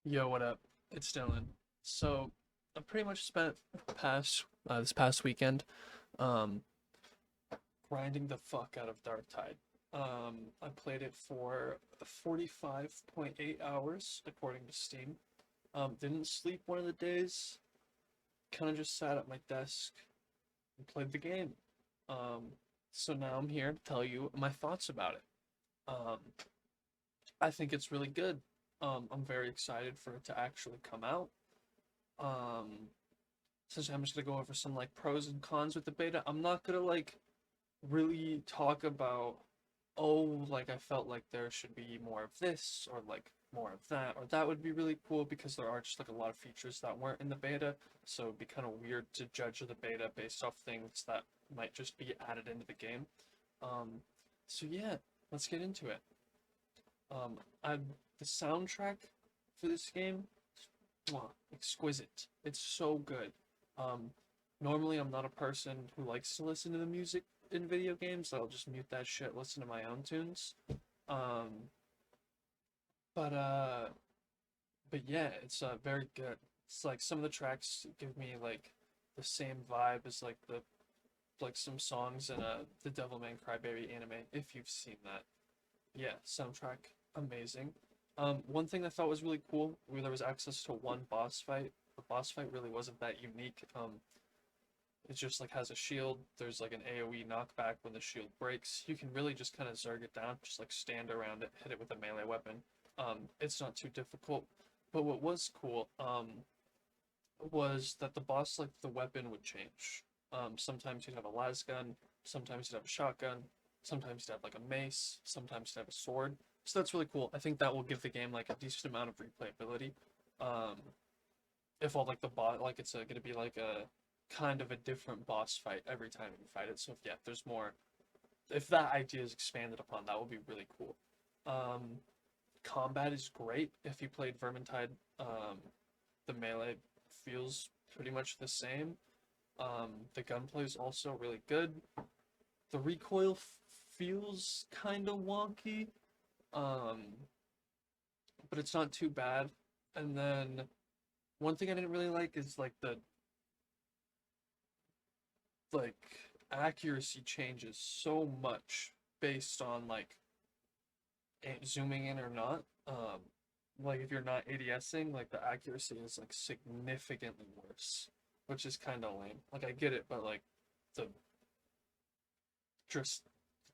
Yo, what up? It's Dylan. So, I pretty much spent past this past weekend um grinding the fuck out of Darktide. I played it for 45.8 hours according to Steam. Didn't sleep one of the days. Kind of just sat at my desk and played the game. Um, so now I'm here to tell you my thoughts about it. Um, I think it's really good. I'm very excited for it to actually come out. Um, Essentially, I'm just gonna go over some like pros and cons with the beta. I'm not gonna like really talk about, oh, like I felt like there should be more of this or like more of that, or that would be really cool, because there are just like a lot of features that weren't in the beta. So it'd be kind of weird to judge the beta based off things that might just be added into the game. Um, so yeah, let's get into it. Um, I The soundtrack for this game, mwah, exquisite. It's so good. Um, Normally I'm not a person who likes to listen to the music in video games. I'll just mute that shit, listen to my own tunes. Um, but uh, but yeah, it's very good. It's like some of the tracks give me like the same vibe as like the like some songs in the Devilman Crybaby anime, if you've seen that. Yeah, soundtrack amazing. One thing I thought was really cool, where there was access to one boss fight. The boss fight really wasn't that unique. It just like has a shield. There's like an AoE knockback when the shield breaks. You can really just kind of zerg it down, just like stand around it, hit it with a melee weapon. It's not too difficult. But what was cool, was that the boss, like the weapon would change. Sometimes you'd have a las gun, sometimes you'd have a shotgun, sometimes you'd have like a mace, sometimes you'd have a sword. So that's really cool. I think that will give the game like a decent amount of replayability. Um, if all like the boss, like it's gonna be like a kind of a different boss fight every time you fight it. So if, yeah, if there's more, if that idea is expanded upon, that would be really cool. Um, Combat is great. If you played Vermintide, the melee feels pretty much the same. The gunplay is also really good. The recoil feels kind of wonky, um, but it's not too bad. And then one thing I didn't really like is like the like accuracy changes so much based on like zooming in or not. Like if you're not ADSing, like the accuracy is like significantly worse, which is kind of lame. Like I get it, but like the just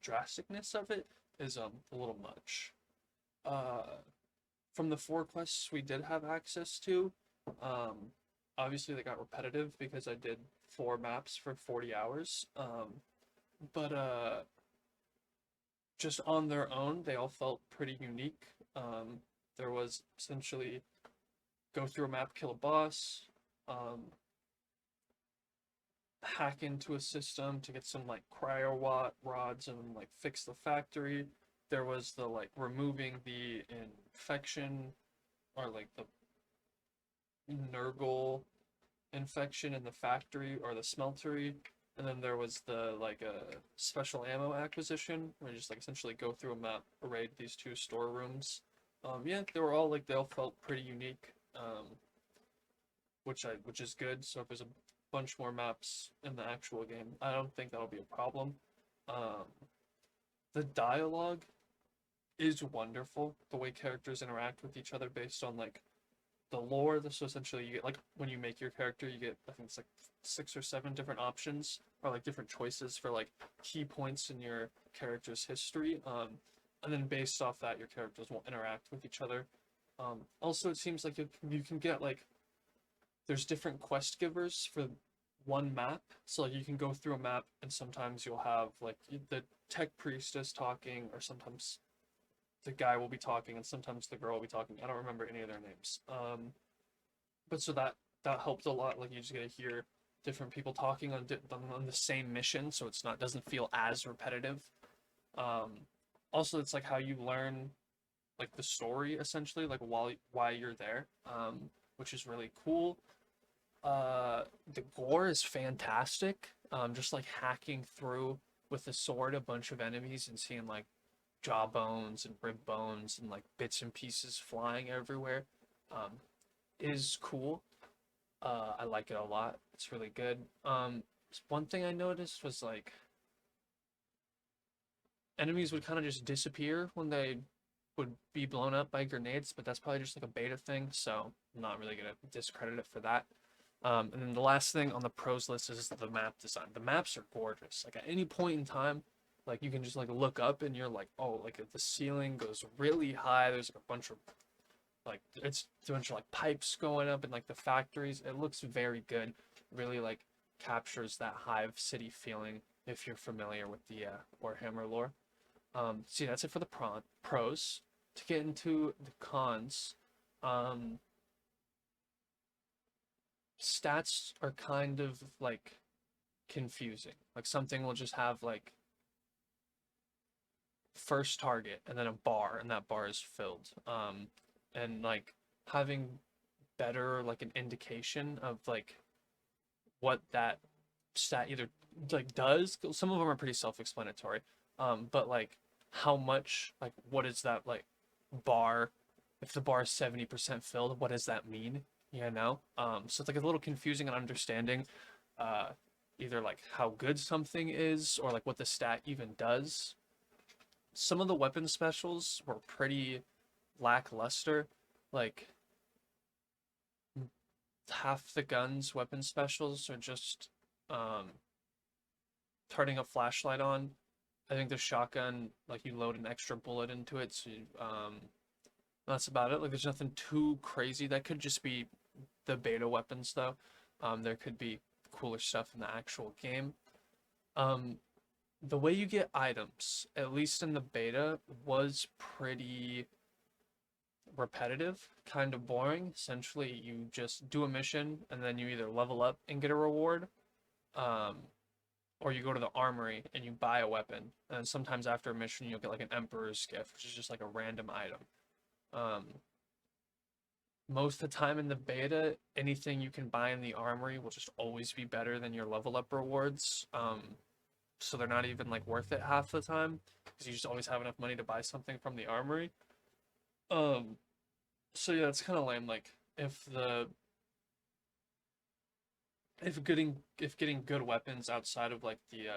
drasticness of it is a little much. Uh, from the four quests we did have access to, um, obviously they got repetitive because I did four maps for 40 hours. But just on their own, they all felt pretty unique. There was essentially go through a map, kill a boss, um, hack into a system to get some like cryo rods and like fix the factory. There was the like removing the infection, or like the Nurgle infection in the factory or the smeltery. And then there was the like a special ammo acquisition, where you just like essentially go through a map, raid these two storerooms. Yeah, they were all like, they all felt pretty unique, which is good. So if there's a bunch more maps in the actual game, I don't think that'll be a problem. Um, the dialogue is wonderful. The way characters interact with each other based on like the lore. So essentially, you get like when you make your character, you get, I think it's like 6 or 7 different options, or like different choices for like key points in your character's history. And then based off that, your characters will interact with each other. Also, it seems like you can get like, there's different quest givers for one map. So like you can go through a map and sometimes you'll have like the tech priestess talking, or sometimes the guy will be talking, and sometimes the girl will be talking. I don't remember any of their names. But so that helped a lot. Like you just get to hear different people talking on the same mission, so it's not, doesn't feel as repetitive. Um, Also, it's like how you learn like the story essentially, like while why you're there, which is really cool. The gore is fantastic. Just like hacking through with the sword a bunch of enemies and seeing like jaw bones and rib bones and like bits and pieces flying everywhere. is cool. I like it a lot. It's really good. One thing I noticed was like enemies would kind of just disappear when they would be blown up by grenades, but that's probably just like a beta thing, so I'm not really gonna discredit it for that. And then the last thing on the pros list is the map design. The maps are gorgeous. Like at any point in time, like you can just like look up and you're like, oh, like the ceiling goes really high. There's like a bunch of like it's a bunch of like pipes going up in like the factories. It looks very good. Really like captures that hive city feeling if you're familiar with the Warhammer lore. See, that's it for the pros. To get into the cons, um, stats are kind of like confusing. Like something will just have like first target and then a bar, and that bar is filled. And like having better like an indication of like what that stat either like does. Some of them are pretty self-explanatory. But like how much like what is that like bar? If the bar is 70% filled, what does that mean? You know? So it's like a little confusing on understanding uh either like how good something is or like what the stat even does. Some of the weapon specials were pretty lackluster. Like half the guns weapon specials are just um turning a flashlight on. I think the shotgun, like you load an extra bullet into it, so that's about it. Like there's nothing too crazy. That could just be the beta weapons though. There could be cooler stuff in the actual game. Um, the way you get items, at least in the beta, was pretty repetitive, kind of boring. Essentially, you just do a mission and then you either level up and get a reward, um, or you go to the armory and you buy a weapon. And sometimes after a mission, you'll get like an Emperor's Gift, which is just like a random item. Um, most of the time in the beta, anything you can buy in the armory will just always be better than your level up rewards. So they're not even like worth it half the time because you just always have enough money to buy something from the armory. Um, so yeah, it's kind of lame. Like if getting good weapons outside of like the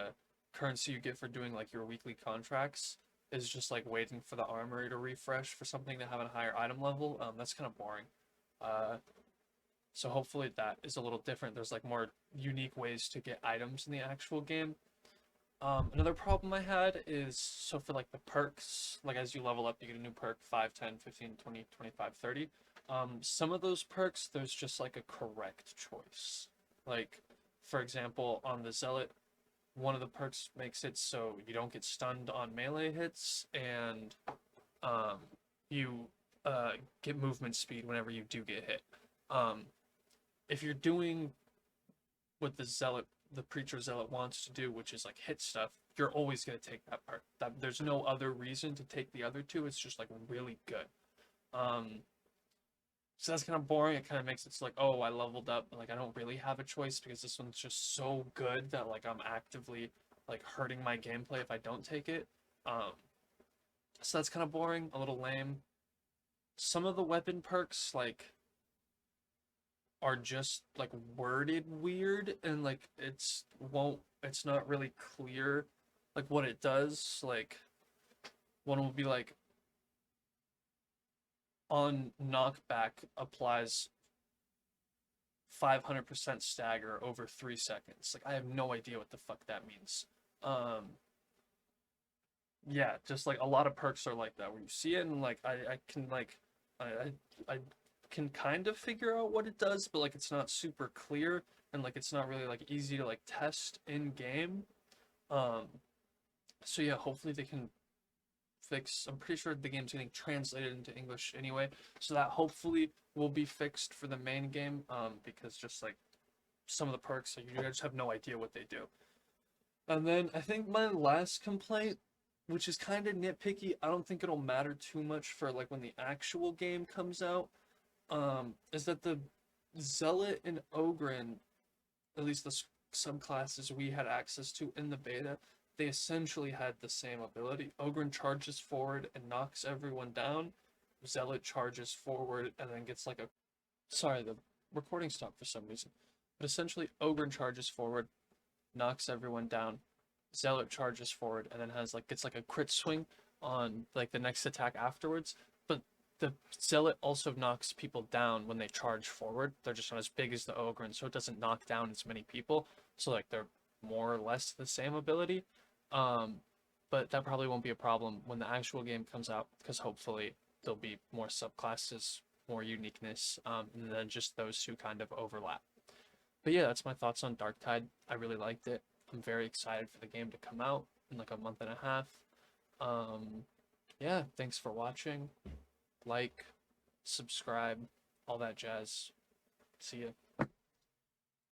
currency you get for doing like your weekly contracts is just like waiting for the armory to refresh for something to have a higher item level, that's kind of boring. Uh, so hopefully that is a little different. There's like more unique ways to get items in the actual game. Another problem I had is so for like the perks, like as you level up, you get a new perk 5, 10, 15, 20, 25, 30. Some of those perks, there's just like a correct choice. Like, for example, on the Zealot, one of the perks makes it so you don't get stunned on melee hits, and um, you get movement speed whenever you do get hit. Um, if you're doing what the preacher zealot wants to do, which is like hit stuff, you're always gonna take that part. There's no other reason to take the other two. It's just like really good. Um, so that's kind of boring. It kind of makes it so like, oh, I leveled up, but like I don't really have a choice because this one's just so good that like I'm actively like hurting my gameplay if I don't take it. Um, so that's kind of boring, a little lame. Some of the weapon perks like are just like worded weird and like it's not really clear like what it does. Like one will be like on knockback applies 500% stagger over 3 seconds. Like I have no idea what the fuck that means. Um yeah, just like a lot of perks are like that where you see it and like I can like I can kind of figure out what it does, but like it's not super clear and like it's not really like easy to like test in game. Um, so yeah, hopefully they can fix. I'm pretty sure the game's getting translated into English anyway, so that hopefully will be fixed for the main game. Because just like some of the perks, like, you just have no idea what they do. And then I think my last complaint, which is kind of nitpicky, I don't think it'll matter too much for like when the actual game comes out, is that the Zealot and Ogren, at least the subclasses we had access to in the beta, they essentially had the same ability. Ogren charges forward and knocks everyone down, Zealot charges forward and then gets like a, sorry, the recording stopped for some reason. But essentially, Ogre charges forward, knocks everyone down. Zealot charges forward and then gets like a crit swing on like the next attack afterwards. But the Zealot also knocks people down when they charge forward. They're just not as big as the Ogre, and so it doesn't knock down as many people. So like they're more or less the same ability. But that probably won't be a problem when the actual game comes out, because hopefully there'll be more subclasses, more uniqueness, and then just those two kind of overlap. But yeah, that's my thoughts on Darktide. I really liked it. I'm very excited for the game to come out in like a month and a half. Yeah, thanks for watching. Like, subscribe, all that jazz. See ya.